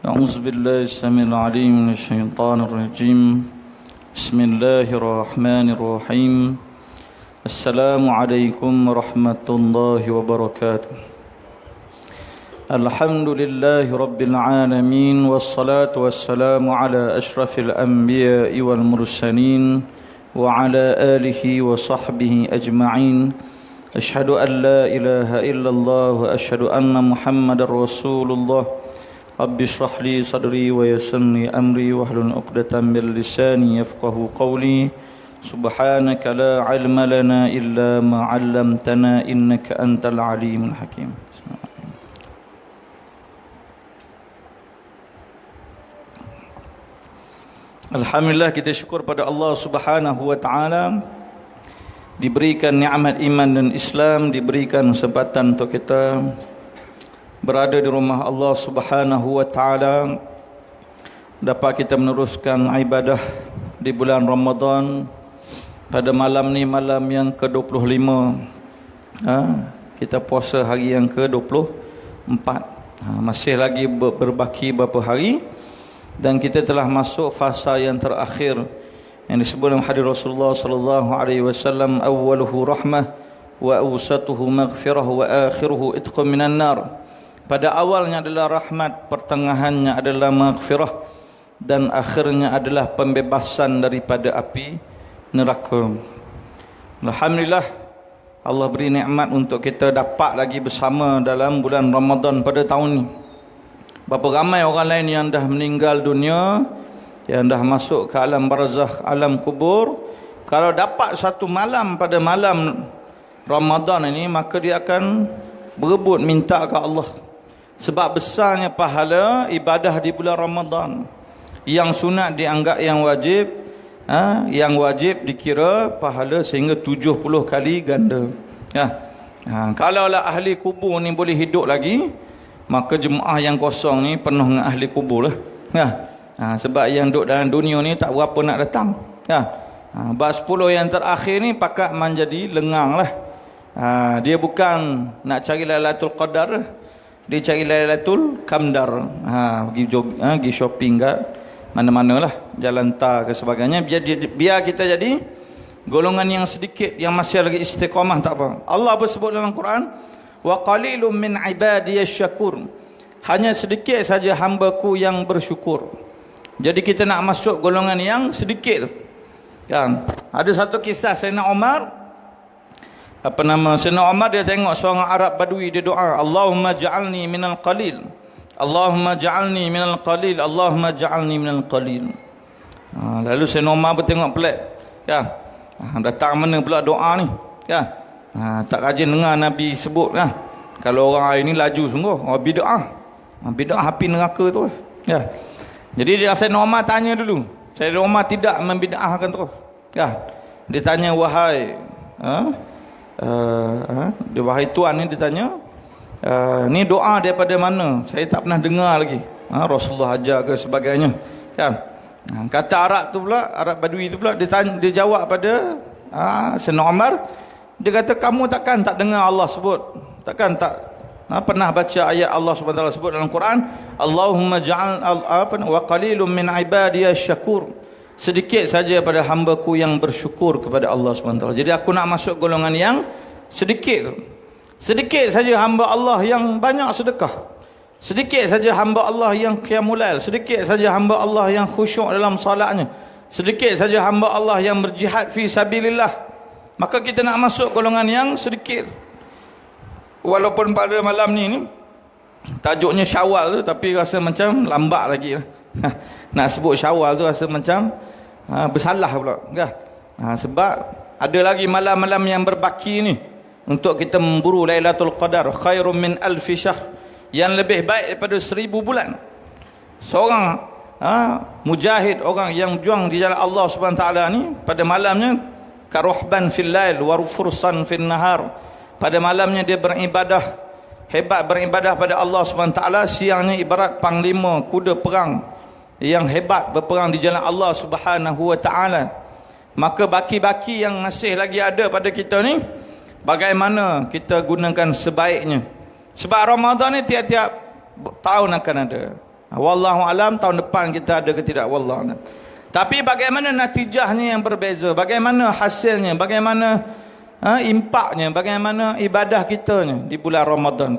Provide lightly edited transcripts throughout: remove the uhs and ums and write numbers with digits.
أعوذ بالله السميع العليم من الشيطان الرجيم بسم الله الرحمن الرحيم السلام عليكم ورحمة الله وبركاته الحمد لله رب العالمين والصلاة والسلام على أشرف الأنبياء والمرسلين وعلى آله وصحبه أجمعين أشهد أن لا إله إلا الله وأشهد أن محمد رسول الله رب اشرح لي صدري ويسر لي أمري واحلل عقدة من لساني يفقهوا قولي سبحانك لا علم لنا إلا ما علمتنا إنك أنت العليم الحكيم. Alhamdulillah, kita syukur pada Allah Subhanahu wa taala, diberikan nikmat iman dan Islam, diberikan kesempatan untuk kita berada di rumah Allah Subhanahu wa taala, dapat kita meneruskan ibadah di bulan Ramadan pada malam ni, malam yang ke-25. Kita puasa hari yang ke-24. Masih lagi berbaki beberapa hari dan kita telah masuk fasa yang terakhir yang disebut dalam hadis Rasulullah sallallahu alaihi wasallam, awwaluhu rahmah wa awsatuhu maghfirah wa akhiruhu itqun minan nar. Pada awalnya adalah rahmat, pertengahannya adalah maghfirah, dan akhirnya adalah pembebasan daripada api neraka. Alhamdulillah, Allah beri nikmat untuk kita dapat lagi bersama dalam bulan Ramadan pada tahun ini. Berapa ramai orang lain yang dah meninggal dunia, yang dah masuk ke alam barzakh, alam kubur. Kalau dapat satu malam pada malam Ramadan ini, maka dia akan berebut minta ke Allah. Sebab besarnya pahala ibadah di bulan Ramadan. Yang sunat dianggap yang wajib, yang wajib dikira pahala sehingga 70 kali ganda. Kalaulah ahli kubur ni boleh hidup lagi, maka jemaah yang kosong ni penuh dengan ahli kubur lah. Sebab yang duduk dalam dunia ni tak berapa nak datang. Bab 10 yang terakhir ni pakat menjadi lengang lah. Dia bukan nak cari Lailatul Qadar, dia cari Lailatul Qamdar. Pergi shopping kat mana-mana lah, jalan tar ke sebagainya. Biar kita jadi golongan yang sedikit yang masih lagi istiqamah, tak apa. Allah bersebut dalam Quran, wa qalilum min ibadiyasy syakur, hanya sedikit saja hamba-Ku yang bersyukur. Jadi kita nak masuk golongan yang sedikit kan. Ada satu kisah Sayyidina Umar, Sayyidina Umar dia tengok seorang Arab Badui, dia doa, Allahumma ja'alni minal qalil, Allahumma ja'alni minal qalil, Allahumma ja'alni minal qalil. Lalu Sayyidina Umar bertengok pelik kan, datang mana pula doa ni kan. Tak rajin dengar Nabi sebut kan. Kalau orang hari ni laju sungguh, bid'ah. Bid'ah api neraka tu. Jadi Sayyidina Umar tanya dulu. Sayyidina Umar tidak membid'ahkan terus. Dia tanya, wahai wahai tuan ni, dia tanya, ni doa daripada mana? Saya tak pernah dengar lagi. Rasulullah ajar ke sebagainya kan. Kata Arab tu pula, Arab Badui tu pula, dia jawab pada Sayyidina Umar. Dia kata, kamu takkan tak dengar Allah sebut, takkan tak pernah baca ayat Allah SWT sebut dalam Quran, Allahumma ja'al wa qalilum min ibadiyasy syakur, sedikit saja pada hamba-Ku yang bersyukur kepada Allah SWT. Jadi aku nak masuk golongan yang sedikit. Sedikit saja hamba Allah yang banyak sedekah, sedikit saja hamba Allah yang qiyamul lail, sedikit saja hamba Allah yang khusyuk dalam salatnya, sedikit saja hamba Allah yang berjihad fi sabilillah. Maka kita nak masuk golongan yang sedikit. Walaupun pada malam ni tajuknya Syawal tu, tapi rasa macam lambat lagi lah. Nak sebut Syawal tu rasa macam bersalah pula kan? Sebab ada lagi malam-malam yang berbaki ni untuk kita memburu Lailatul Qadar, khairum min alfi syahr, yang lebih baik daripada 1000 bulan. Seorang mujahid, orang yang berjuang di jalan Allah SWT ni, pada malamnya karuhban fil lail wa fursan fil nahar, pada malamnya dia beribadah, hebat beribadah pada Allah SWT. Siangnya ibarat panglima kuda perang yang hebat berperang di jalan Allah SWT. Maka baki-baki yang masih lagi ada pada kita ni, bagaimana kita gunakan sebaiknya. Sebab Ramadan ni tiap-tiap tahun akan ada. Wallahu alam tahun depan kita ada ke tidak, wallahu alam. Tapi bagaimana natijahnya yang berbeza, bagaimana hasilnya, bagaimana impaknya, bagaimana ibadah kita di bulan Ramadan.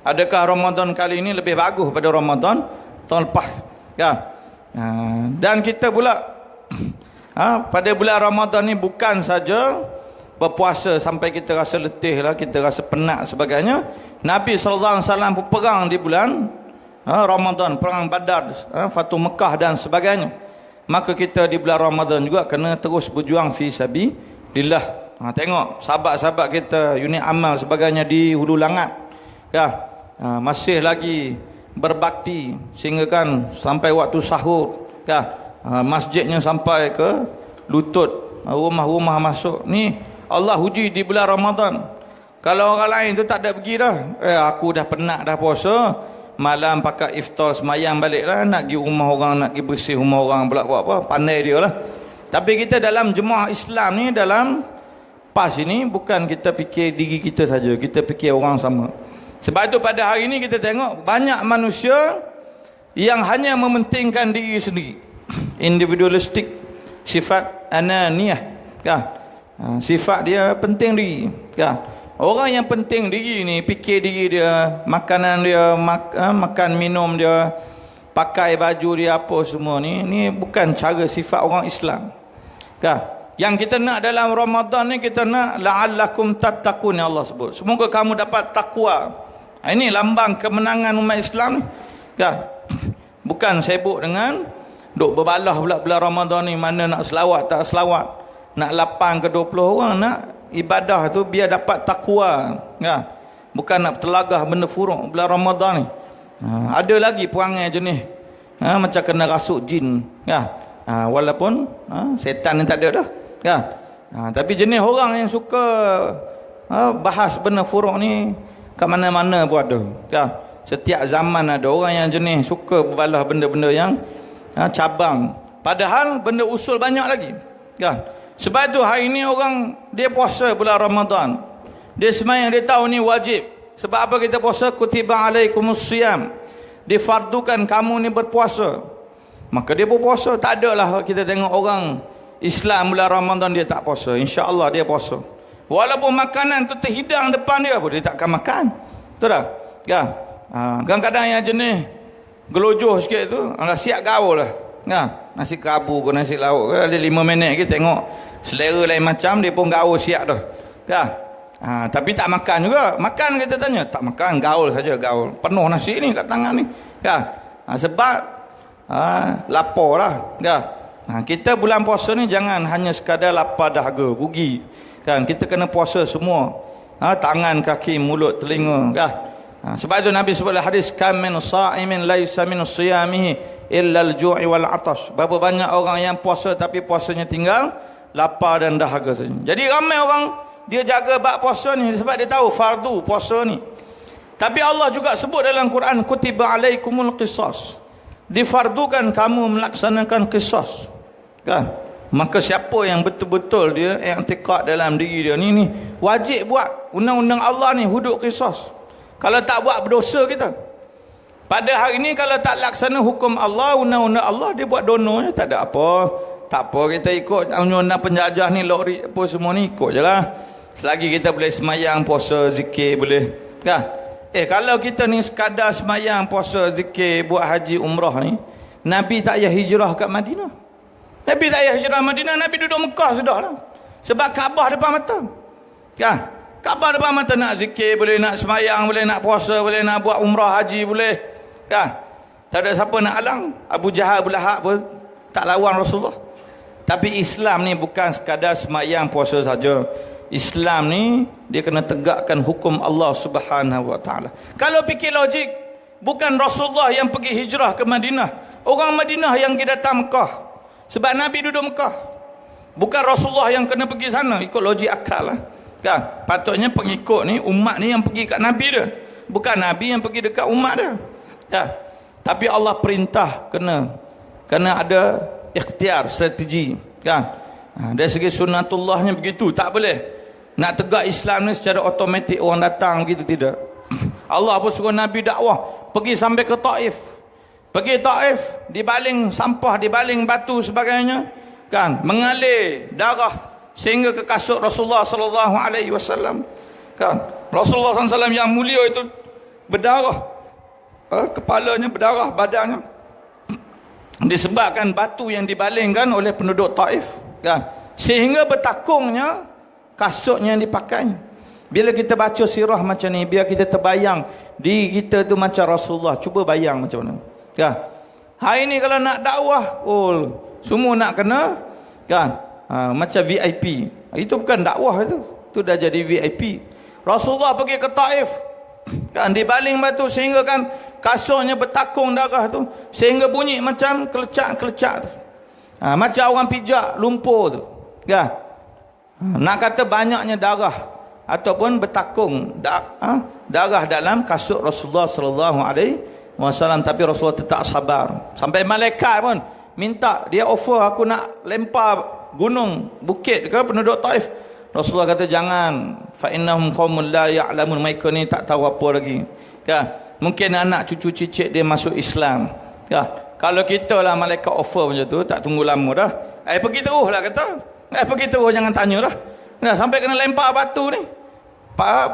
Adakah Ramadan kali ini lebih bagus pada Ramadan tahun lepas? Ya. Dan kita pula pada bulan Ramadan ni bukan saja berpuasa sampai kita rasa letih lah, kita rasa penat sebagainya. Nabi SAW pun perang di bulan Ramadan, perang Badar, Fatu Mekah dan sebagainya. Maka kita di bulan Ramadan juga kena terus berjuang fi sabilillah. Tengok sahabat-sahabat kita unit amal sebagainya di Hulu Langat, ya, masih lagi berbakti sehingga kan sampai waktu sahur, ya, masjidnya sampai ke lutut, rumah-rumah masuk. Ni Allah uji di bulan Ramadan. Kalau orang lain tu tak ada pergi dah, aku dah penat dah puasa, malam pakai iftar semayang balik lah, nak pergi rumah orang, nak pergi bersih rumah orang pula buat apa, pandai dia lah. Tapi kita dalam jemaah Islam ni, dalam PAS ini, bukan kita fikir diri kita saja, kita fikir orang sama. Sebab itu pada hari ini kita tengok banyak manusia yang hanya mementingkan diri sendiri, individualistik, sifat ananiyah, kan? Sifat dia penting diri, kan? Orang yang penting diri ni, fikir diri dia, makanan dia, makan minum dia, pakai baju dia, apa semua ni bukan cara sifat orang Islam, kan? Yang kita nak dalam Ramadan ni, kita nak la'allakum tattaqun, Allah sebut, semoga kamu dapat takwa. Ini lambang kemenangan umat Islam ni, kan? Bukan sibuk dengan duk berbalah pula bulan Ramadan ni, mana nak selawat tak selawat, nak 8 ke 20 orang, nak ibadah tu biar dapat takwa, ya. Bukan nak telagah benda furuk bulan Ramadan ni. Ada lagi perangai jenis macam kena rasuk jin, ya. Walaupun setan ni tak ada dah, ya. Tapi jenis orang yang suka bahas benda furuk ni kat mana-mana pun ada, ya. Setiap zaman ada orang yang jenis suka berbalah benda-benda yang cabang, padahal benda usul banyak lagi, ya. Sebab tu hari ni orang dia puasa bulan Ramadan, dia semayang, dia tahu ni wajib. Sebab apa kita puasa? Kutiba alaikumusiyam, difardukan kamu ni berpuasa, maka dia berpuasa. Tak ada lah kita tengok orang Islam bulan Ramadan dia tak puasa. InsyaAllah dia puasa, walaupun makanan tu terhidang depan dia pun dia takkan makan, betul tak? Ya. Kadang-kadang yang jenis gelojoh sikit tu, siap gaul lah, ya. Nasi kerabu ke nasi lauk ke, ada 5 minit kita tengok selera lain macam, dia pun gaul siap dah, ya. Tapi tak makan juga. Makan kita tanya, tak makan, gaul saja, gaul. Penuh nasi ni kat tangan ni, ya. Sebab lapar lah, ya. Kita bulan puasa ni jangan hanya sekadar lapar dahaga, rugi, kan? Kita kena puasa semua, tangan, kaki, mulut, telinga, ya. Sebab itu Nabi sebut dalam hadis, kam min sa'imin laisa min siyamihi illa al-ju'i wal 'atash. Berapa banyak orang yang puasa tapi puasanya tinggal lapar dan dahaga saja. Jadi ramai orang dia jaga bab puasa ni sebab dia tahu fardu puasa ni. Tapi Allah juga sebut dalam Quran, kutiba alaikumul qisas, difardukan kamu melaksanakan qisas, kan? Maka siapa yang betul-betul dia i'tiqad dalam diri dia ni wajib buat undang-undang Allah ni, hudud qisas. Kalau tak buat, berdosa kita. Pada hari ni kalau tak laksana hukum Allah, undang-undang Allah, dia buat dono je, tak ada apa. Tak apa kita ikut undang-undang penjajah ni, lori apa semua ni, ikut je lah. Selagi kita boleh semayang, puasa, zikir, boleh, kan? Kalau kita ni sekadar semayang, puasa, zikir, buat haji, umrah ni, Nabi tak payah hijrah kat Madinah. Nabi tak payah hijrah Madinah, Nabi duduk Mekah sudah lah. Sebab Kaabah depan mata, kan? Kaabah depan mata, nak zikir boleh, nak semayang boleh, nak puasa boleh, nak buat umrah haji boleh, kan? Tak ada siapa nak halang. Abu Jahal, Abu Lahab pun tak lawan Rasulullah. Tapi Islam ni bukan sekadar semayang puasa saja. Islam ni dia kena tegakkan hukum Allah Subhanahu wa taala. Kalau fikir logik, bukan Rasulullah yang pergi hijrah ke Madinah, orang Madinah yang pergi datang Mekah. Sebab Nabi duduk Mekah. Bukan Rasulullah yang kena pergi sana, ikut logik akal lah, kan? Patutnya pengikut ni, umat ni yang pergi kat Nabi dia, bukan Nabi yang pergi dekat umat dia, kan? Tapi Allah perintah kena ada ikhtiar, strategi, kan? Dari segi sunnatullahnya begitu, tak boleh nak tegak Islam ni secara automatik orang datang begitu, tidak. Allah pun suruh Nabi dakwah, pergi sampai ke Taif, Pergi Taif, dibaling sampah, dibaling batu sebagainya, kan, mengalir darah sehingga ke kasut Rasulullah sallallahu alaihi wasallam, kan. Rasulullah SAW yang mulia itu berdarah, kepalanya berdarah, badannya, disebabkan batu yang dibalingkan oleh penduduk Taif, kan, sehingga bertakungnya kasutnya yang dipakai. Bila kita baca sirah macam ni, biar kita terbayang diri kita tu macam Rasulullah. Cuba bayang macam mana, kan. Hari ni kalau nak dakwah, semua nak kena, kan, macam VIP. Itu bukan dakwah, itu dah jadi VIP. Rasulullah pergi ke Taif, kan, dibaling batu sehingga kan kasutnya bertakung darah tu, sehingga bunyi macam kelecak-kelecak tu. Macam orang pijak lumpur tu, kan. Nak kata banyaknya darah ataupun bertakung darah dalam kasut Rasulullah sallallahu alaihi wasallam, tapi Rasulullah tetap sabar. Sampai malaikat pun minta, dia offer, aku nak lempar gunung, bukit ke penduduk Taif. Rasulullah kata jangan, fa innahum qaumun la ya'lamun, mereka ni tak tahu apa lagi, kan. Mungkin anak cucu cicit dia masuk Islam, kan. Kalau kita lah malaikat offer macam tu, tak tunggu lama dah, pergi terus lah kata, pergi terus, jangan tanya dah. Nah, sampai kena lempar batu ni,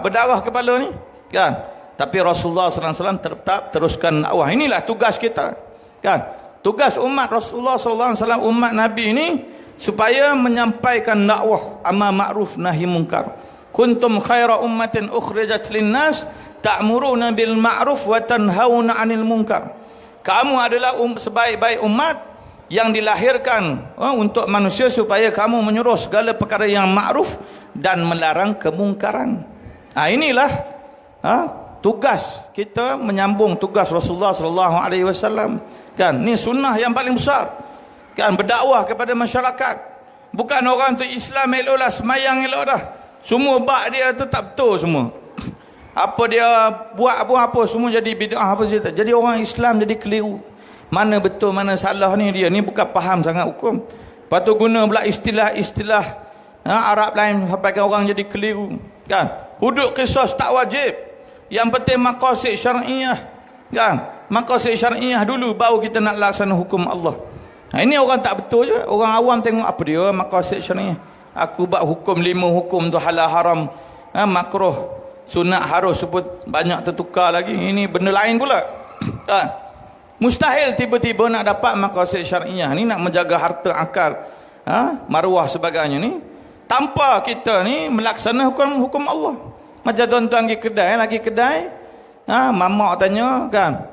berdarah kepala ni, kan. Tapi Rasulullah SAW tetap teruskan dakwah. Inilah tugas kita, kan. Tugas umat Rasulullah SAW, umat Nabi ini, supaya menyampaikan dakwah amar ma'ruf nahi munkar. Kuntum khaira ummatin ukhrijat linnas ta'muruna bil ma'ruf wa tanhauna 'anil munkar. Kamu adalah sebaik-baik umat yang dilahirkan untuk manusia, supaya kamu menyuruh segala perkara yang ma'ruf dan melarang kemungkaran. Inilah tugas kita, menyambung tugas Rasulullah sallallahu alaihi wasallam, kan. Ni sunnah yang paling besar, kan, berdakwah kepada masyarakat. Bukan orang tu Islam elok lah, semayang elok dah, semua bak dia tu tak betul semua. Apa dia buat apa semua jadi bid'ah, apa saja. Jadi orang Islam jadi keliru. Mana betul mana salah ni, dia ni bukan faham sangat hukum. Lepas tu guna pula istilah-istilah Arab lain, sampai orang jadi keliru, kan. Hudud qisas tak wajib, yang penting maqasid syar'iyah, kan. Maqasid syar'iyah dulu, baru kita nak laksana hukum Allah. Ini orang tak betul je. Orang awam tengok apa dia maqasid syar'iyah. Aku buat hukum 5 hukum tu halal haram, makruh, sunat harus, sebut banyak tertukar lagi. Ini benda lain pula, kan. Mustahil tiba-tiba nak dapat maqasid syar'iyah ni, nak menjaga harta akal, maruah sebagainya ni, tanpa kita ni melaksana hukum Allah. Macam tuan-tuan pergi kedai, mamak tanya, kan,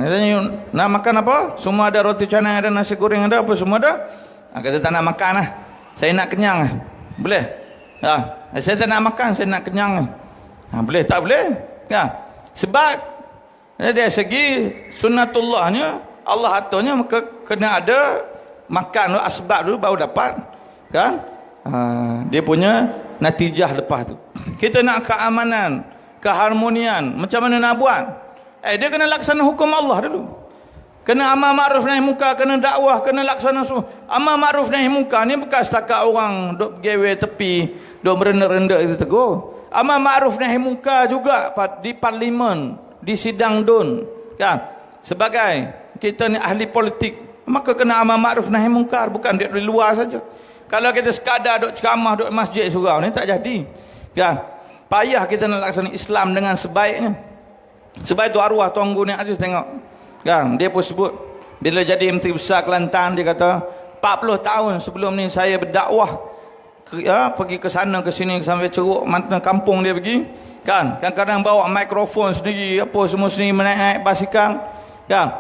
dia tanya nak makan apa, semua ada, roti canai ada, nasi goreng ada, apa semua ada. Kata tak nak makan lah, saya nak kenyang lah. Boleh? Saya tak nak makan, saya nak kenyang. Boleh tak boleh, kan. Sebab dari segi sunnatullahnya, Allah aturnya, maka kena ada makan dulu, asbab dulu, baru dapat, kan, dia punya natijah lepas tu. Kita nak keamanan, keharmonian, macam mana nak buat? Dia kena laksana hukum Allah dulu. Kena amar ma'ruf nahi munkar, kena dakwah, kena laksana sunnah. Amar ma'ruf nahi munkar ni bukan setakat orang duk gewe tepi, duk merenda-renda itu tegur. Amar ma'ruf nahi munkar juga di parlimen, di sidang DUN, kan. Sebagai kita ni ahli politik, maka kena amar ma'ruf nahi munkar, bukan di luar saja. Kalau kita sekadar duk ceramah, duk masjid surau ni tak jadi, kan. Payah kita nak laksana Islam dengan sebaiknya. Sebab itu arwah Tuan Guru ni Aziz tengok, kan, dia pun sebut bila jadi Menteri Besar Kelantan, dia kata 40 tahun sebelum ni saya berdakwah, pergi ke sana ke sini sampai Ceruk, mana kampung dia pergi, kan. Kadang-kadang bawa mikrofon sendiri, apa semua sendiri, menaik basikal, kan.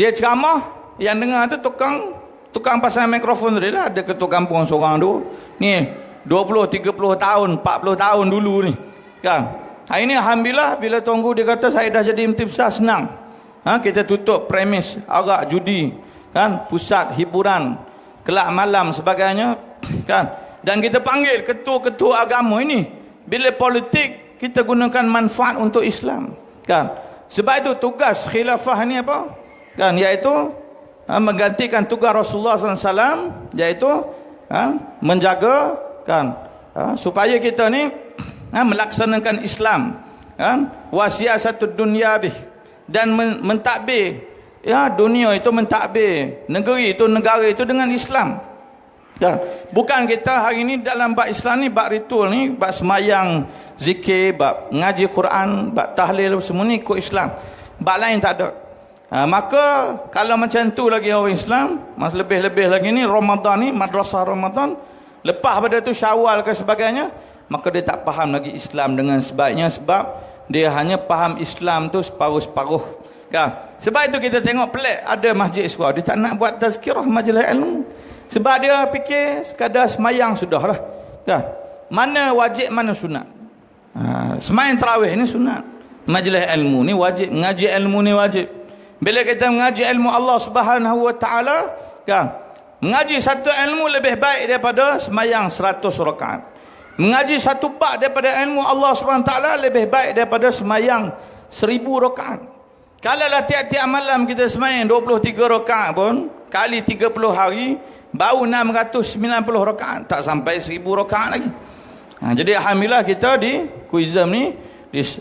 Dia ceramah, yang dengar tu tukang pasang mikrofon tu dia lah. Ada ketua kampung seorang tu ni 20, 30 tahun, 40 tahun dulu ni, kan. Ini alhamdulillah, bila Tuan Guru dia kata saya dah jadi Menteri Besar, senang. Kita tutup premis arak judi, kan, pusat hiburan, kelab malam sebagainya, kan. Dan kita panggil ketua-ketua agama ini. Bila politik, kita gunakan manfaat untuk Islam, kan. Sebab itu tugas khilafah ni apa, kan, iaitu menggantikan tugas Rasulullah SAW, iaitu menjaga, kan, supaya kita ni melaksanakan Islam, kan, wasiasatud dunya bih, dan mentadbir Ya, dunia itu mentadbir, negara itu dengan Islam. Ya, bukan kita hari ini dalam bab Islam ni, bab ritual ni, bab semayang, zikir, bab ngaji Quran, bab tahlil, semua ni ikut Islam. Bab lain tak ada. Maka kalau macam tu lagi orang Islam, lebih-lebih lagi ni Ramadan ni, madrasah Ramadan, lepas pada tu Syawal ke sebagainya, maka dia tak faham lagi Islam dengan sebaiknya, sebab dia hanya faham Islam tu separuh-separuh. Kan? Sebab itu kita tengok pelik, ada masjid surau, dia tak nak buat tazkirah majlis ilmu. Sebab dia fikir sekadar semayang sudahlah. Kan? Mana wajib, mana sunat. Semayang tarawih ni sunat. Majlis ilmu ni wajib, mengaji ilmu ni wajib. Bila kita mengaji ilmu Allah Subhanahu Wa Taala, kan? Mengaji satu ilmu lebih baik daripada semayang 100 rakaat. Mengaji satu bab daripada ilmu Allah Subhanahu Wa Taala lebih baik daripada semayang 1000 rakaat. Kalau lah tiap-tiap malam kita semayang 23 rakaat pun, kali 30 hari, baru 690 rakaat. Tak sampai 1000 rakaat lagi. Jadi Alhamdulillah kita di Kuizam ni,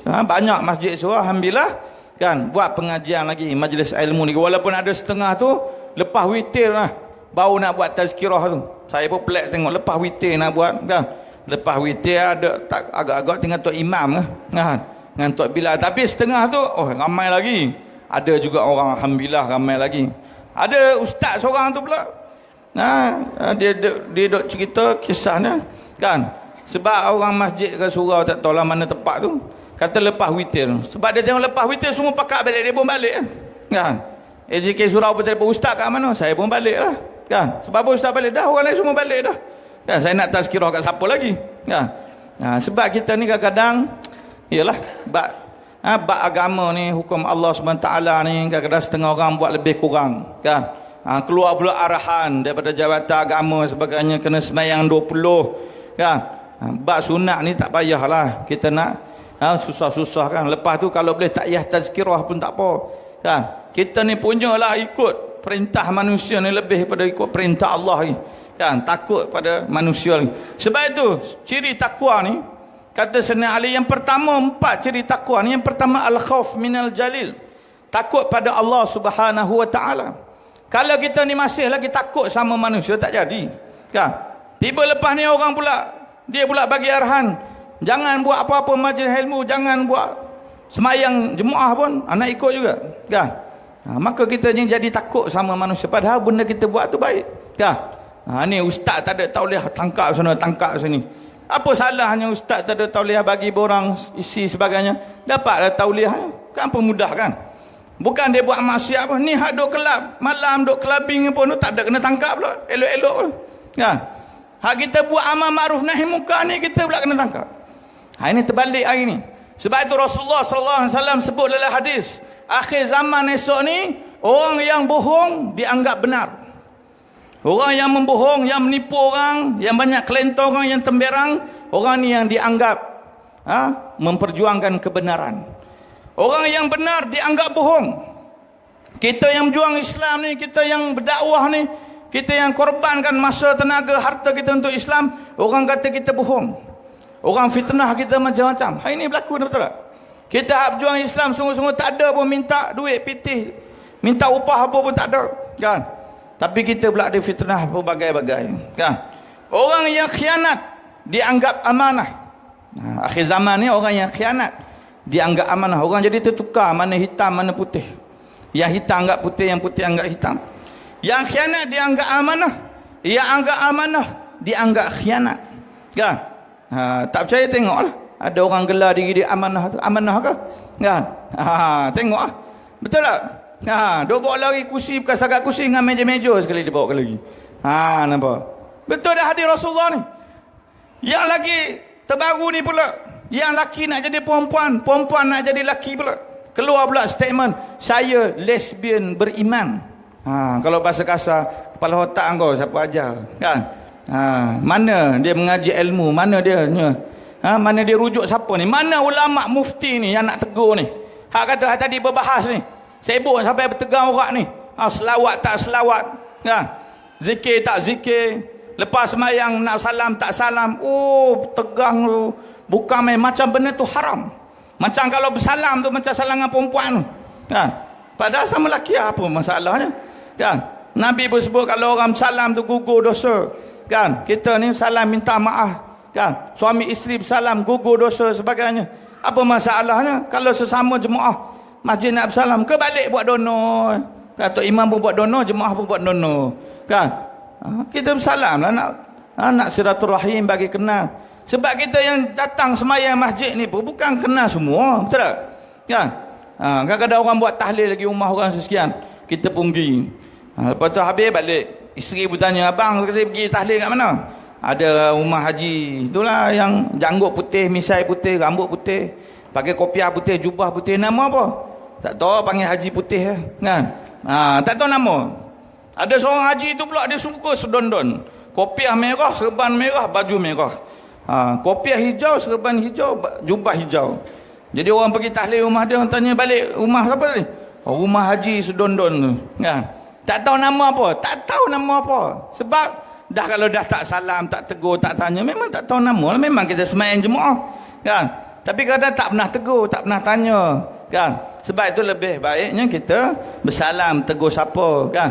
banyak masjid surau, Alhamdulillah, kan, buat pengajian lagi, majlis ilmu ni. Walaupun ada setengah tu, lepas witir lah, baru nak buat tazkirah tu. Saya pun pelik tengok, lepas witir nak buat, kan. Lepas witir ada, agak-agak tinggal Tok Imam kan. Dengan Tok Bilal, tapi setengah tu ramai lagi. Ada juga orang, Alhamdulillah, ramai lagi. Ada ustaz seorang tu pula, dia duk cerita kisahnya, kan, sebab orang masjid ke surau tak tahulah mana tempat tu, kata lepas witir, sebab dia tengok lepas witir semua pakat balik, dia pun balik kan. AJK surau pun telefon, ustaz kat mana? Saya pun balik lah, kan. Sebab apa ustaz balik? Dah orang lain semua balik dah, kan. Saya nak tazkirah kat siapa lagi, kan. Sebab kita ni kadang-kadang, ialah bab agama ni, hukum Allah SWT ni, kadang-kadang setengah orang buat lebih kurang, kan. Keluar pula arahan daripada jabatan agama sebagainya, kena semayang 20, kan. Bab sunat ni tak payahlah kita nak susah-susah, kan. Lepas tu kalau boleh takyah tazkirah pun tak apa, kan. Kita ni punyalah ikut perintah manusia ni lebih daripada ikut perintah Allah ni, kan. Takut pada manusia ni. Sebab itu ciri takwa ni, kata Sayyidina Ali, yang pertama 4 ciri takwa ni, yang pertama al-khauf minal jalil, takut pada Allah Subhanahu Wa Taala. Kalau kita ni masih lagi takut sama manusia, tak jadi, kan. Tiba lepas ni orang pula, dia pula bagi arahan, jangan buat apa-apa majlis ilmu, jangan buat semayang jemaah pun, anak ikut juga, kan. Maka kita ni jadi takut sama manusia, padahal benda kita buat tu baik, kan. Ni ustaz tak ada tauliah, tangkap sana, tangkap sini. Apa salahnya ustaz tak ada tauliah, bagi borang isi sebagainya, dapatlah tauliah, kan, pemudah, kan. Bukan dia buat maksiat pun, ni hak duk kelab malam, duk clubbing pun tak ada kena tangkap pula, elok-elok pun, kan. Hak kita buat amal ma'ruf nahi munkar ni, kita pula kena tangkap. Ini terbalik hari ni. Sebab itu Rasulullah SAW sebut dalam hadis, akhir zaman esok ni, orang yang bohong dianggap benar. Orang yang membohong, yang menipu orang, yang banyak kelentong orang, yang temberang, orang ni yang dianggap memperjuangkan kebenaran. Orang yang benar dianggap bohong. Kita yang berjuang Islam ni, kita yang berdakwah ni, kita yang korbankan masa, tenaga, harta kita untuk Islam, orang kata kita bohong. Orang fitnah kita macam-macam. Hari ini berlaku, betul tak? Kita berjuang Islam sungguh-sungguh, tak ada pun minta duit pitih, minta upah apa pun tak ada, kan. Tapi kita pula ada fitnah berbagai-bagai, kan. Orang yang khianat dianggap amanah. Akhir zaman ni orang yang khianat dianggap amanah. Orang jadi tertukar, mana hitam mana putih. Yang hitam anggap putih, yang putih anggap hitam. Yang khianat dianggap amanah, yang anggap amanah dianggap khianat, kan. Tak percaya tengoklah, ada orang gelar diri dia amanah tu, amanah ke, kan. Tengoklah, betul tak? Dia bawa lagi kursi, bukan sagat kursi, dengan meja-meja sekali dia bawa lagi. Nampak? Betul dah hadis Rasulullah ni. Yang lagi terbaru ni pula, yang laki nak jadi perempuan, perempuan nak jadi laki pula. Keluar pula statement, saya lesbian beriman. Kalau bahasa kasar, kepala otak kau siapa ajar, kan. Mana dia mengaji ilmu, mana dia mana dia rujuk siapa ni, mana ulama mufti ni yang nak tegur ni. Hak kata tadi berbahas ni, sibuk sampai bertegang orang ni, selawat tak selawat, kan. Zikir tak zikir, lepas semayang nak salam tak salam. Tegang tu. Bukan main, macam benda tu haram. Macam kalau bersalam tu macam salam dengan perempuan tu, kan. Padahal sama lelaki apa masalahnya? Kan? Nabi pun sebut kalau orang salam tu gugur dosa. Kan? Kita ni salam minta maaf. Kan? Suami isteri bersalam gugur dosa sebagainya. Apa masalahnya? Kalau sesama jemaah masjid nak bersalam, ke balik buat dono. Kata imam pun buat dono, jemaah pun buat dono. Kan? Kita bersalam lah nak silaturahim bagi kenal. Sebab kita yang datang semayang masjid ni pun bukan kenal semua. Betul tak? Kan? Kadang-kadang orang buat tahlil lagi rumah orang sekian, kita pun pergi. Lepas tu habis balik, isteri pun tanya, abang kita pergi tahlil kat mana? Ada rumah haji itulah, yang janggut putih, misai putih, rambut putih, pakai kopiah putih, jubah putih. Nama apa? Tak tahu, panggil haji putih kan? Tak tahu nama. Ada seorang haji tu pula dia suka sedondon, kopiah merah, serban merah, baju merah. Kopiah hijau, serban hijau, jubah hijau. Jadi orang pergi tahlil rumah dia, orang tanya balik, rumah siapa ni? Rumah haji sedondon tu kan? Tak tahu nama apa, tak tahu nama apa. Sebab dah kalau dah tak salam, tak tegur, tak tanya, memang tak tahu nama. Memang kita semayang jemaah kan? Tapi kadang tak pernah tegur, tak pernah tanya kan? Sebab itu lebih baiknya kita bersalam, tegur siapa kan?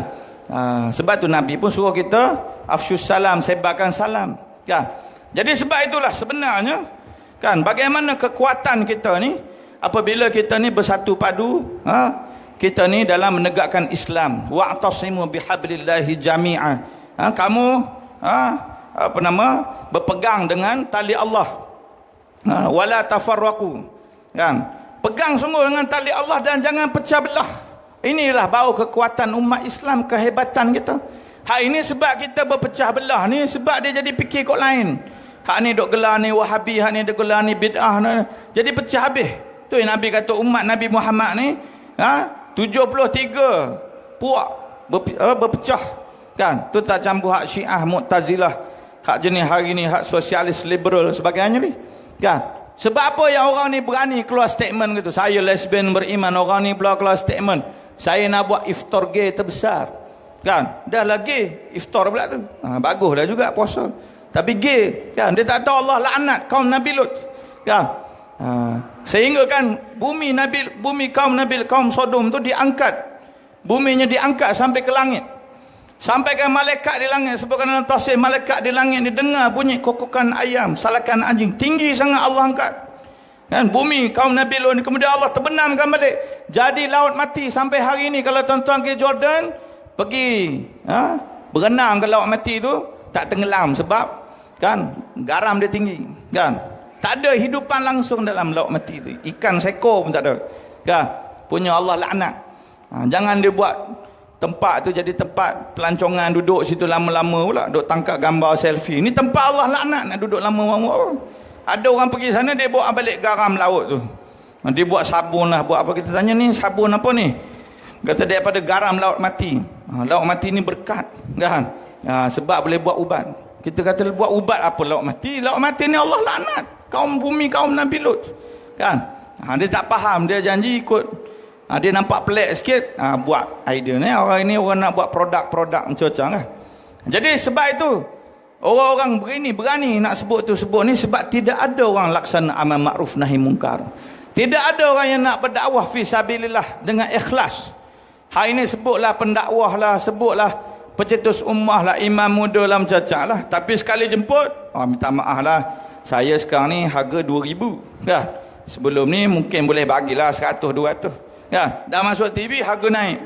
Sebab tu Nabi pun suruh kita afsyus salam, sebarkan salam kan? Jadi sebab itulah sebenarnya kan, bagaimana kekuatan kita ni apabila kita ni bersatu padu, kita ni dalam menegakkan Islam. Wa'tasimu bihablillahi jami'a. Kamu berpegang dengan tali Allah. Wala tafarraqu. Kan? Pegang sungguh dengan tali Allah dan jangan pecah belah. Inilah baru kekuatan umat Islam, kehebatan kita. Hari ini sebab kita berpecah belah ni, sebab dia jadi fikir kok lain. Hak ni duk gelar ni Wahabi, hak ni duk gelar ni bid'ah ni. Jadi pecah habis. Tu yang Nabi kata umat Nabi Muhammad ni 73 puak berpecah kan. Tu tak campur hak Syiah, Mu'tazilah, hak jenis hari ni hak sosialis liberal sebagainya ni kan. Sebab apa yang orang ni berani keluar statement gitu, saya lesbian beriman, orang ni pula keluar statement saya nak buat iftar gay terbesar kan. Dah lagi iftar pula tu, baguslah juga puasa, tapi gay kan. Dia tak tahu Allah laknat kaum Nabi Lut kan. Sehingga kan bumi kaum Nabi, kaum Sodom tu diangkat, buminya diangkat sampai ke langit, sampai kan malaikat di langit, sebutkan dalam tafsir, malaikat di langit didengar bunyi kokokan ayam, salakan anjing, tinggi sangat Allah angkat kan bumi kaum Nabi Lut. Kemudian Allah terbenamkan balik jadi laut mati. Sampai hari ini kalau tuan-tuan ke Jordan pergi berenang ke laut mati tu, tak tenggelam sebab kan garam dia tinggi kan. Tak ada hidupan langsung dalam laut mati tu, ikan seko pun tak ada kan. Punya Allah laknat. Jangan dia buat tempat tu jadi tempat pelancongan, duduk situ lama-lama pula, duduk tangkap gambar selfie. Ni tempat Allah laknat, nak duduk lama-lama. Ada orang pergi sana, dia bawa balik garam laut tu, dia buat sabun lah, buat apa. Kita tanya ni sabun apa ni, kata daripada garam laut mati. Laut mati ni berkat kan, sebab boleh buat ubat. Kita kata buat ubat apa laut mati? Laut mati ni Allah laknat kaum bumi kaum Nabi Lut kan. Dia tak faham, dia janji ikut, dia nampak pelik sikit, buat idea ni. Orang ini orang nak buat produk-produk macam-macam kan. Jadi sebab itu orang-orang berani nak sebut tu sebut ni, sebab tidak ada orang laksana amal ma'ruf nahi mungkar. Tidak ada orang yang nak berdakwah fi sabilillah dengan ikhlas. Hari ini sebutlah pendakwah lah, sebutlah pencetus ummah lah, imam muda lah, macam-macam lah. Tapi sekali jemput, minta maaf lah, saya sekarang ni harga 2,000 kan. Sebelum ni mungkin boleh bagilah 100-200 kan. Dah masuk TV harga naik.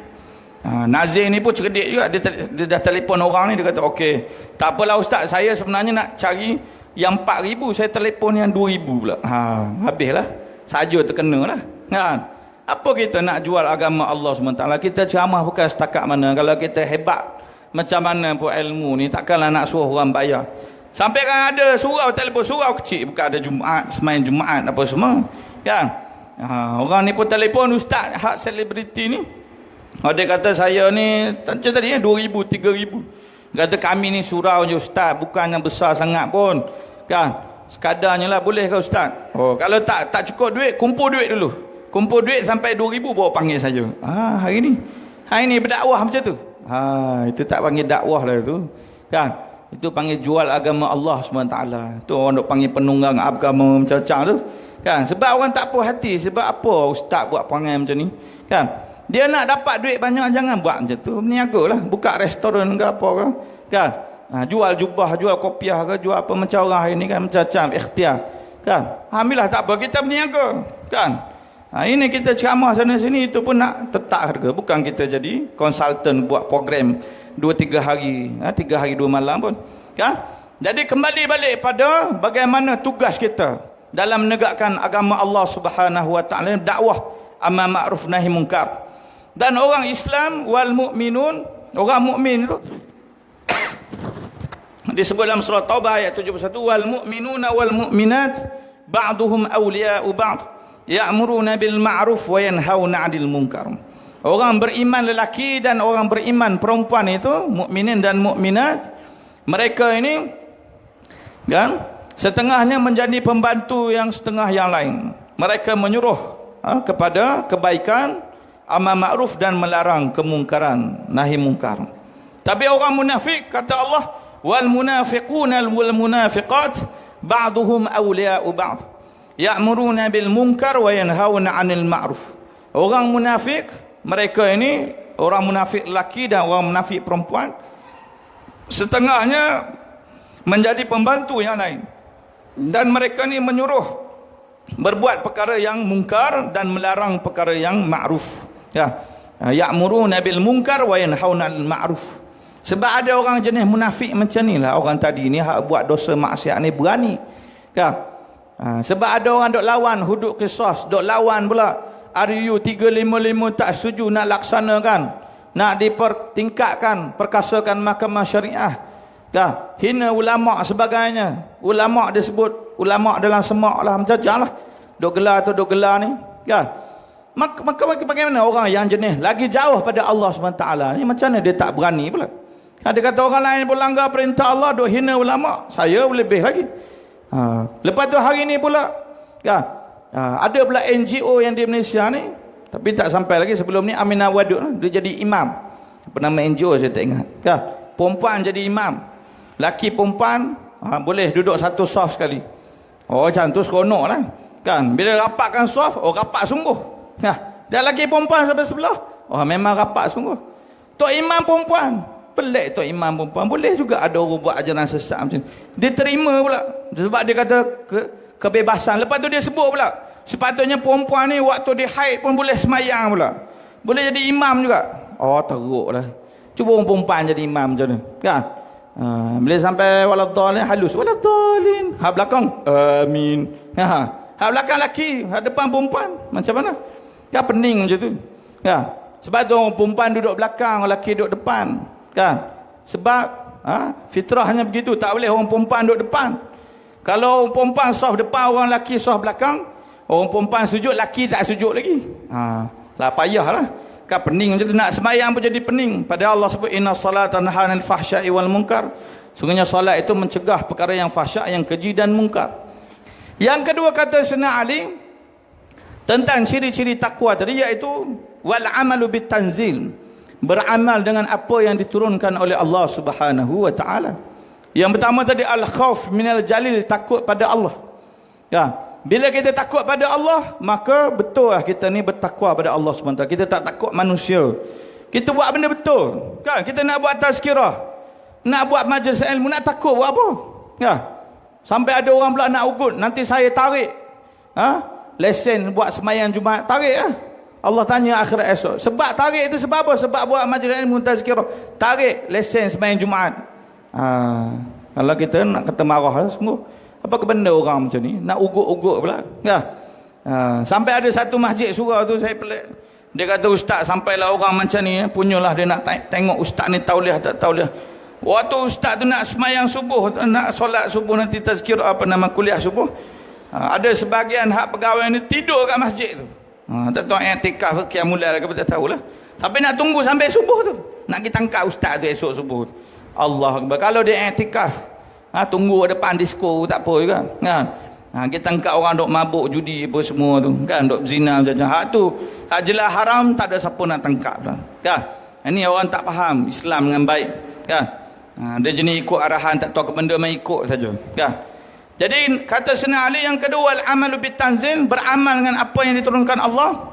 Nazir ni pun cerdik juga, dia dah telefon orang ni, dia kata okey, tak apalah ustaz, saya sebenarnya nak cari yang 4,000, saya telefon yang 2,000 pula. Habislah, saja terkena lah kan. Apa kita nak jual agama Allah SWT? Kita ceramah bukan setakat mana. Kalau kita hebat macam mana pun ilmu ni, takkanlah nak suruh orang bayar. Sampai kan ada surau, telefon surau kecil, bukan ada Jumaat, semain Jumaat apa semua kan. Orang ni pun telefon, ustaz hak selebriti ni, dia kata saya ni macam tadi 2,000, 3,000. Kata kami ni surau je ustaz, bukan yang besar sangat pun kan, sekadarnya lah. Boleh ke ustaz? Kalau tak cukup duit, kumpul duit dulu, kumpul duit sampai 2,000 baru panggil saja. Hari ni berdakwah macam tu. Itu tak panggil dakwah lah tu kan. Itu panggil jual agama Allah SWT. Tu orang duk panggil penunggang agama macam-macam tu kan. Sebab orang tak puas hati. Sebab apa ustaz buat perangai macam ni kan. Dia nak dapat duit banyak, jangan buat macam tu. Berniaga lah, buka restoran ke apa ke, kan? Jual jubah, jual kopiah ke, jual apa, macam orang hari ni kan, macam-macam ikhtiar, kan? Alhamdulillah, tak apa, kita berniaga, kan? Ini kita ceramah sana sini, itu pun nak tetap harga. Bukan kita jadi konsultan buat program 2-3 hari, 3 hari 2 malam pun, kan? Jadi kembali balik pada bagaimana tugas kita dalam menegakkan agama Allah Subhanahu wa taala, dakwah amar ma'ruf nahi munkar. Dan orang Islam wal mukminun, orang mukmin itu disebut dalam surah Taubah ayat 71, wal mu'minuna wal mu'minat ba'duhum awliya'u ba'd ya'muruna bil ma'ruf wa yanhauna 'anil munkar. Orang beriman lelaki dan orang beriman perempuan itu, mukminin dan mukminat, mereka ini kan setengahnya menjadi pembantu yang setengah yang lain. Mereka menyuruh kepada kebaikan, amar ma'ruf, dan melarang kemungkaran, nahi munkar. Tapi orang munafik, kata Allah, wal munafiquna wal munafiqat ba'duhum awliya'u ba'd ya'muruna bil munkar wa yanhauna 'anil ma'ruf. Orang munafik, mereka ini orang munafik lelaki dan orang munafik perempuan, setengahnya menjadi pembantu yang lain, dan mereka ni menyuruh berbuat perkara yang mungkar dan melarang perkara yang ma'ruf, ya. Ya'muruna bil munkar wa yanhauna 'anil ma'ruf. Sebab ada orang jenis munafik macam ni lah, orang tadi ni hak buat dosa maksiat ni berani, kan? Sebab ada orang dok lawan hudud qisas, dok lawan pula RU 355 tak setuju nak laksanakan, nak dipertingkatkan, perkasakan mahkamah syariah, kan? Hina ulama' sebagainya. Ulama' disebut ulama' dalam semak lah, macam lah dok gelar tu dok gelar ni, kan? Maka bagaimana orang yang jenis lagi jauh pada Allah SWT ni, macam mana dia tak berani pula? Dia kata orang lain pun langgar perintah Allah, dok hina ulama', saya lebih lagi. Lepas tu hari ni pula, kan? Ada pula NGO yang di Malaysia ni, tapi tak sampai lagi, sebelum ni Aminah Wadud, dia jadi imam. Apa nama NGO saya tak ingat, kan? Perempuan jadi imam, laki perempuan boleh duduk satu saf sekali. Macam tu seronok lah, kan? Bila rapatkan saf, rapat sungguh. Dia laki perempuan sampai sebelah, memang rapat sungguh. Tok imam perempuan, pelik tok imam perempuan. Boleh juga ada orang buat ajaran sesat macam ni, dia terima pula, sebab dia kata kebebasan. Lepas tu dia sebut pula, sepatutnya perempuan ni waktu dia haid pun boleh semayang pula, boleh jadi imam juga. Teruk lah. Cuba orang perempuan jadi imam macam ni, kan? Bila sampai waladhalin, halus waladhalin, hak belakang amin, hak belakang laki, hak depan perempuan, macam mana? Kan pening macam tu, kan? Sebab tu orang perempuan duduk belakang, orang lelaki duduk depan, kan? Sebab fitrahnya begitu, tak boleh orang perempuan duduk depan. Kalau orang perempuan saf depan, orang lelaki saf belakang, orang perempuan sujud, lelaki tak sujud lagi, lah payahlah, kan? Pening macam tu. Nak semayang pun jadi pening. Padahal Allah sebut inna salata tanha 'anil fahsya'i wal munkar. Sungguhnya solat itu mencegah perkara yang fahsyak, yang keji dan munkar. Yang kedua, kata Sayyidina Ali tentang ciri-ciri takwa tadi, iaitu wal amalu bitanzil, beramal dengan apa yang diturunkan oleh Allah Subhanahu wa taala. Yang pertama tadi al khauf minal jalil, takut pada Allah, ya. Bila kita takut pada Allah, maka betul lah kita ni bertakwa pada Allah SWT. Kita tak takut manusia, kita buat benda betul, kan? Kita nak buat tazkirah, nak buat majlis ilmu, nak takut buat apa, ya? Sampai ada orang pula nak ugut, nanti saya tarik lesen buat semayang Jumaat, tarik lah. Allah tanya akhirat esok, sebab tarik itu sebab apa? Sebab buat majlis ilmu tazkirah, tarik lesen semayang Jumaat. Kalau kita nak kata marah lah, sungguh apa ke benda orang macam ni, nak ugut-ugut pula, ya? Sampai ada satu masjid surau tu, saya pelik, dia kata ustaz, sampailah orang macam ni, punyalah dia nak tengok ustaz ni tauliah tak tauliah. Waktu ustaz tu nak semayang subuh, nak solat subuh, nanti tazkir kuliah subuh, ada sebahagian hak pegawai ni tidur kat masjid tu. Tak tahu i'tikaf qiyamul lail ke, tak tahulah, tapi nak tunggu sampai subuh tu, nak kita tangkap ustaz tu esok subuh tu. Allah Akbar. Kalau dia i'tikaf, tunggu depan disko tak apa juga, kan? Kita tangkap orang dok mabuk judi apa semua tu, kan? Dok zina macam hak tu, hak jelas haram, tak ada siapa nak tangkap, kan? Ini orang tak faham Islam dengan baik, kan? Dia jenis ikut arahan, tak tahu ke benda, main ikut saja, kan? Jadi kata Sayyidina Ali yang kedua, al-amalu bitanzil, beramal dengan apa yang diturunkan Allah.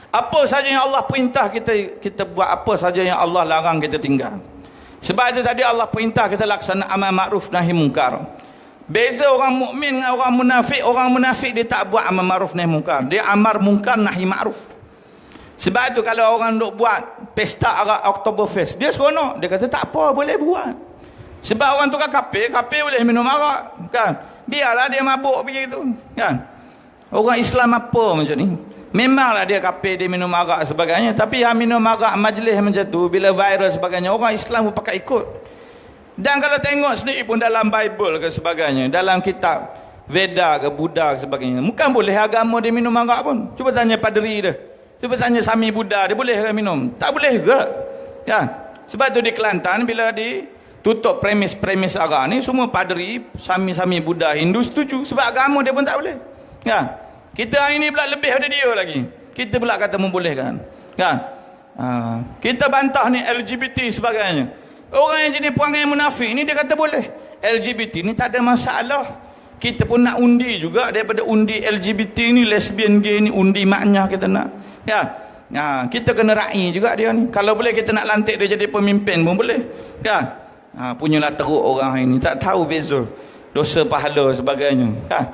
Apa saja yang Allah perintah kita buat, apa saja yang Allah larang kita tinggal. Sebab itu tadi Allah perintah kita laksana amal ma'ruf nahi munkar. Beza orang mukmin dengan orang munafik. Orang munafik dia tak buat amal ma'ruf nahi munkar, dia amar munkar nahi ma'ruf. Sebab itu kalau orang duk buat pesta Oktoberfest, dia seronok, dia kata tak apa, boleh buat. Sebab orang tu kan kafir boleh minum arak kan, biarlah dia mabuk begitu kan. Orang Islam apa macam ni? Memanglah dia kafir, dia minum arak sebagainya, tapi yang minum arak majlis macam tu, bila viral sebagainya, orang Islam pun pakai ikut. Dan kalau tengok sendiri pun dalam Bible ke sebagainya, dalam kitab Veda ke Buddha ke sebagainya, bukan boleh agama dia minum arak pun. Cuba tanya padri dia, cuba tanya Sami Buddha, dia boleh ke minum? Tak boleh juga kan. Sebab tu di Kelantan bila ditutup premis arak ni, semua padri Sami Buddha Hindu setuju, sebab agama dia pun tak boleh kan. Kita hari ni pula lebih dari dia lagi, kita pula kata membolehkan kan. Kita bantah ni LGBT sebagainya. Orang yang jenis perangai munafik ni dia kata boleh. LGBT ni tak ada masalah. Kita pun nak undi juga, daripada undi LGBT ni, lesbian gay ni, undi maknya kita nak ya. Kita kena raih juga dia ni. Kalau boleh kita nak lantik dia jadi pemimpin pun boleh kan. Punyalah teruk orang hari ni, tak tahu beza dosa pahala sebagainya kan.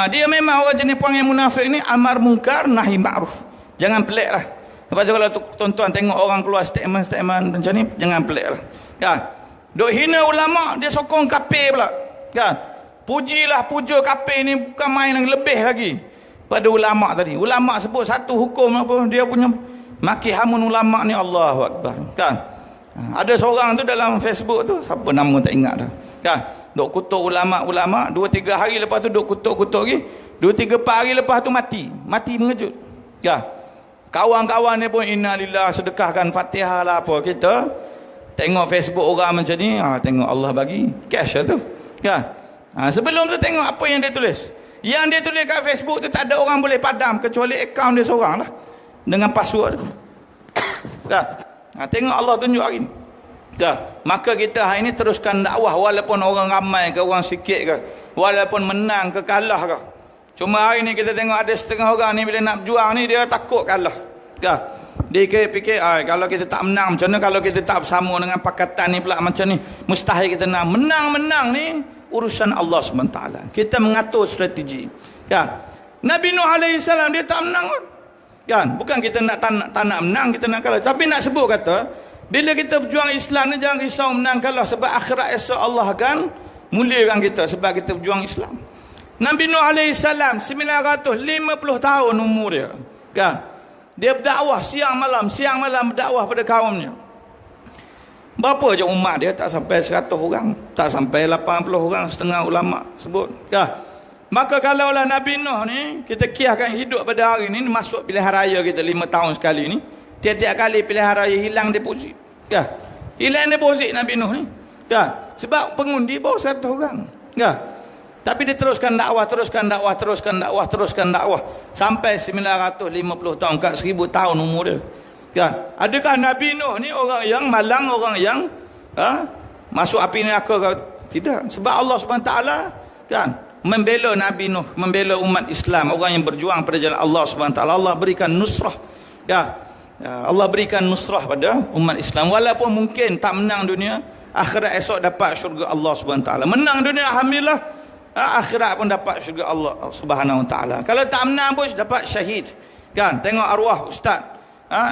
Dia memang orang jenis perangai munafik ni, amar mungkar nahi ma'ruf. Jangan pelik lah. Lepas tu kalau tuan-tuan tengok orang keluar statement macam ni, jangan pelik lah kan. Duk hina ulama, dia sokong kafir pula kan. Puja kafir ni bukan main yang lebih lagi pada ulama tadi. Ulama sebut satu hukum apa, dia punya maki hamun ulama ni, Allahu Akbar kan. Ada seorang tu dalam Facebook tu, siapa nama tak ingat dah kan, duk kutuk ulama-ulama, 2-3 hari lepas tu duk kutuk lagi, 2-3 hari lepas tu mati mengejut ya. Kawan-kawan ni pun innalillah, sedekahkan Fatihah lah apa. Kita tengok Facebook orang macam ni, tengok Allah bagi cash lah tu kan. Sebelum tu tengok apa yang dia tulis. Yang dia tulis kat Facebook tu tak ada orang boleh padam kecuali akaun dia seorang lah dengan password kan. Tengok Allah tunjuk hari ni kan. Maka kita hari ni teruskan dakwah, walaupun orang ramai ke, orang sikit ke, walaupun menang ke kalah ke. Cuma hari ni kita tengok ada setengah orang ni bila nak berjuang ni, dia takut kalah kan. Dia fikir kalau kita tak menang macam mana, kalau kita tak bersama dengan pakatan ni pula macam ni, mustahil kita nak menang ni. Urusan Allah SWT, kita mengatur strategi kan. Nabi Nuh AS dia tak menang kan. Bukan kita tak nak menang, kita nak kalah, tapi nak sebut kata bila kita berjuang Islam ni, jangan risau menang kalah, sebab akhirat esok Allah akan muliakan kita sebab kita berjuang Islam. Nabi Nuh AS 950 tahun umur dia kan. Dia berdakwah siang malam berdakwah pada kaumnya. Berapa je umat dia? Tak sampai 100 orang, tak sampai 80 orang, setengah ulama sebut kan. Maka kalau lah Nabi Nuh ni, kita kiaskan hidup pada hari ni, masuk pilihan raya kita 5 tahun sekali ni, tiap-tiap kali pilihan raya hilang deposit kan. Hilang deposit Nabi Nuh ni kan. Sebab pengundi baru 100 orang kan. Tapi dia teruskan dakwah sampai 950 tahun, kat 1000 tahun umur dia kan. Adakah Nabi Nuh ni orang yang malang, orang yang masuk api neraka ke? Tidak. Sebab Allah SWT kan membela Nabi Nuh, membela umat Islam, orang yang berjuang pada jalan Allah SWT. Allah berikan nusrah ya. Allah berikan nusrah pada umat Islam, walaupun mungkin tak menang dunia, akhirat esok dapat syurga Allah SWT. Menang dunia alhamdulillah, akhirat pun dapat syurga Allah Subhanahu Wa Taala. Kalau tak menang pun dapat syahid kan. Tengok arwah ustaz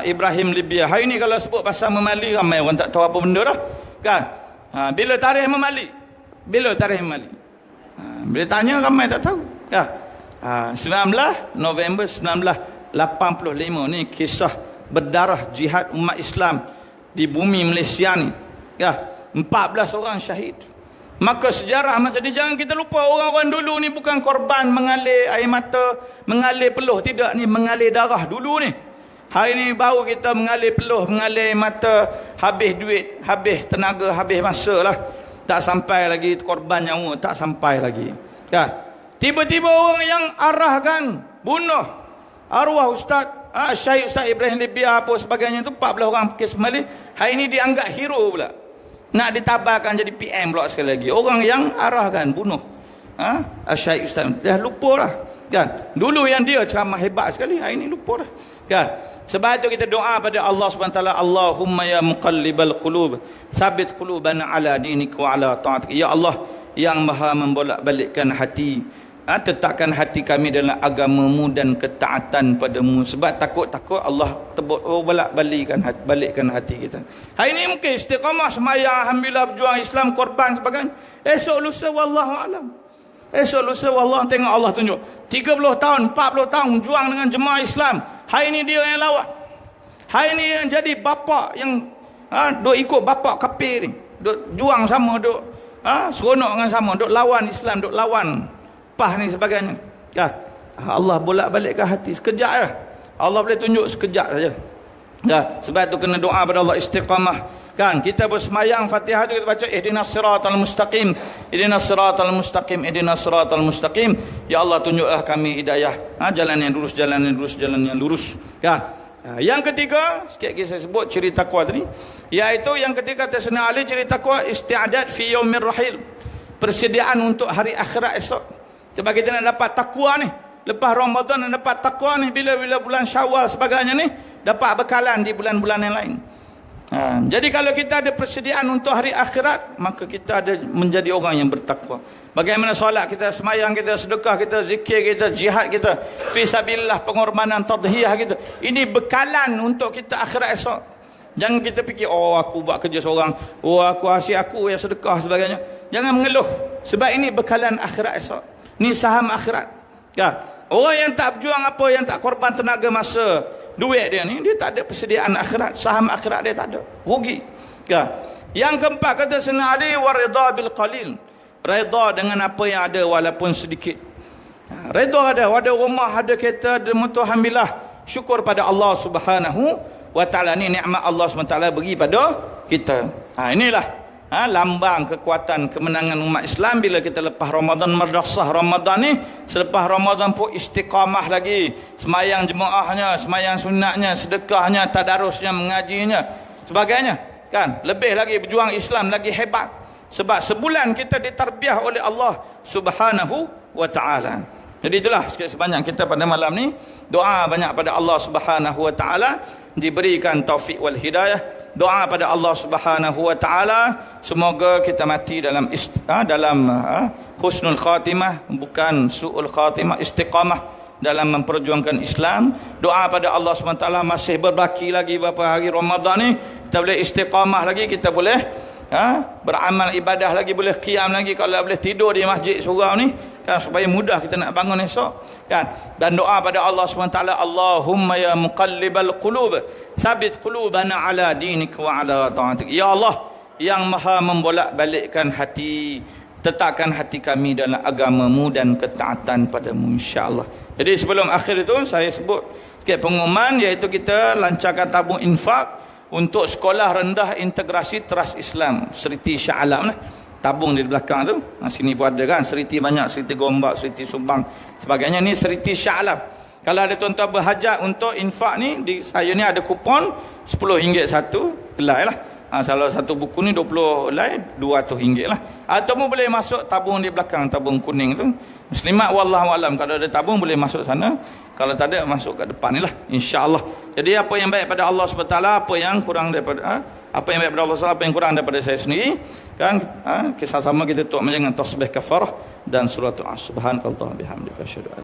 Ibrahim Libya. Hari ni kalau sebut pasal memali, ramai orang tak tahu apa benda dah kan. Bila tarikh memali? Bila tanya ramai tak tahu kan. 19 November 1985 ni kisah berdarah jihad umat Islam di bumi Malaysia ni kan. 14 orang syahid. Maka sejarah macam ni jangan kita lupa. Orang-orang dulu ni bukan korban mengalir air mata, mengalir peluh, tidak, ni mengalir darah dulu ni. Hari ni baru kita mengalir peluh, mengalir mata, habis duit, habis tenaga, habis masa lah. Tak sampai lagi korban nyawa, tak sampai lagi kan. Tiba-tiba orang yang arahkan bunuh arwah Ustaz Syahid Ustaz Ibrahim Libya apa sebagainya tu, 14 orang kes Mali, hari ni dianggap hero pula, nak ditabarkan jadi PM pula sekali lagi. Orang yang arahkan bunuh Syahid Ustaz dah lupa lah kan. Dulu yang dia ceramah hebat sekali, hari ni lupa lah kan. Sebab itu kita doa pada Allah Subhanahu taala, Allahumma ya muqallibal qulub, tsabbit qulubana ala dinik wa ala ta'atik. Ya Allah yang Maha membolak-balikkan hati, tetapkan hati kami dalam agamamu dan ketaatan padamu. Sebab takut Allah balikkan hati kita. Hari ini mungkin istiqamah semayang, alhamdulillah, berjuang Islam, korban sebagainya. Esok lusa wallahu alam. Esok lusa wallah, tengok Allah tunjuk 30 tahun 40 tahun juang dengan jemaah Islam. Hari ini dia yang lawan. Hari ini yang jadi bapa yang duk ikut bapa kafir ni, duk juang sama, duk seronok dengan sama, duk lawan Islam, duk lawan PAH ni sebagainya. Allah bolak-balikkan hati sekejap je. Allah boleh tunjuk sekejap saja. Sebab tu kena doa pada Allah, istiqamah. Kita bersemayang Fatihah tu kita baca ihdinas siratal mustaqim, ihdinas siratal mustaqim, ihdinas siratal mustaqim. Ya Allah tunjuklah kami hidayah, jalan yang lurus, jalan yang lurus, jalan yang lurus. Yang ketiga, sikit lagi saya sebut ciri takwa tadi, iaitu yang ketiga kata Sayyidina Ali, ciri takwa isti'adad fi yaumir rahil, persediaan untuk hari akhirat esok. Sebab kita nak dapat takwa ni, lepas Ramadan nak dapat takwa ni, bila bulan Syawal sebagainya ni, dapat bekalan di bulan-bulan yang lain. Jadi kalau kita ada persediaan untuk hari akhirat, maka kita ada menjadi orang yang bertakwa. Bagaimana solat kita, semayang kita, sedekah kita, zikir kita, jihad kita, fi sabilillah, pengorbanan, tadhiyah kita, ini bekalan untuk kita akhirat esok. Jangan kita fikir, aku buat kerja seorang, aku asyik aku yang sedekah sebagainya. Jangan mengeluh, sebab ini bekalan akhirat esok. Ini saham akhirat. Orang yang tak berjuang apa, yang tak korban tenaga, masa, duit dia ni, dia tak ada persediaan akhirat, saham akhirat dia tak ada, rugi. Yang keempat kata Sayyidina Ali, waridha bil qalil, redha dengan apa yang ada walaupun sedikit. Redha ada rumah, ada kereta, ada motor, alhamdulillah, syukur pada Allah Subhanahu wa taala. Ni nikmat Allah Subhanahu wa taala bagi pada kita. Inilah lambang kekuatan kemenangan umat Islam bila kita lepas Ramadan, madrasah Ramadan ni, selepas Ramadan pun istiqamah lagi, semayang jemaahnya, semayang sunatnya, sedekahnya, tadarusnya, mengajinya, sebagainya, lebih lagi berjuang Islam lagi hebat, sebab sebulan kita ditarbiah oleh Allah Subhanahu wa taala. Jadi itulah sikit sebanyak kita pada malam ni, doa banyak pada Allah Subhanahu wa taala, diberikan taufik wal hidayah. Doa pada Allah Subhanahu wa taala, semoga kita mati dalam husnul khatimah, bukan su'ul khatimah, istiqamah dalam memperjuangkan Islam. Doa pada Allah Subhanahu wa taala, masih berbaki lagi beberapa hari Ramadan ni, kita boleh istiqamah lagi, kita boleh beramal ibadah lagi, boleh qiyam lagi, kalau boleh tidur di masjid surau ni, supaya mudah kita nak bangun esok, dan doa pada Allah SWT, Allahumma ya muqallibal qulub, tsabbit qulubana ala dinik wa ala ta'atik. Ya Allah yang Maha membolak-balikkan hati, tetapkan hati kami dalam agamamu dan ketaatan padamu, insya-Allah. Jadi sebelum akhir itu saya sebut sikit pengumuman, iaitu kita lancarkan tabung infak untuk sekolah rendah integrasi Trust Islam Seriti Shah Alam. Tabung di belakang tu, sini pun ada kan, Seriti banyak, Seriti Gombak, Seriti Subang sebagainya. Ni Seriti Shah Alam. Kalau ada tuan-tuan berhajat untuk infak ni, di saya ni ada kupon RM10 satu helai lah. Kalau satu buku ni 20 helai, RM200 lah. Ataupun boleh masuk tabung di belakang, tabung kuning tu. Muslimat wallahu alam, kalau ada tabung boleh masuk sana, kalau tak ada masuk kat depan ni lah, insya-Allah. Jadi apa yang baik pada Allah SWT, apa yang kurang daripada apa yang baik pada Allah SWT, apa yang kurang daripada saya sendiri, kisah sama kita tutup dengan tasbih kafarah dan suratul As. Subhanallah bihamdika asyhadu an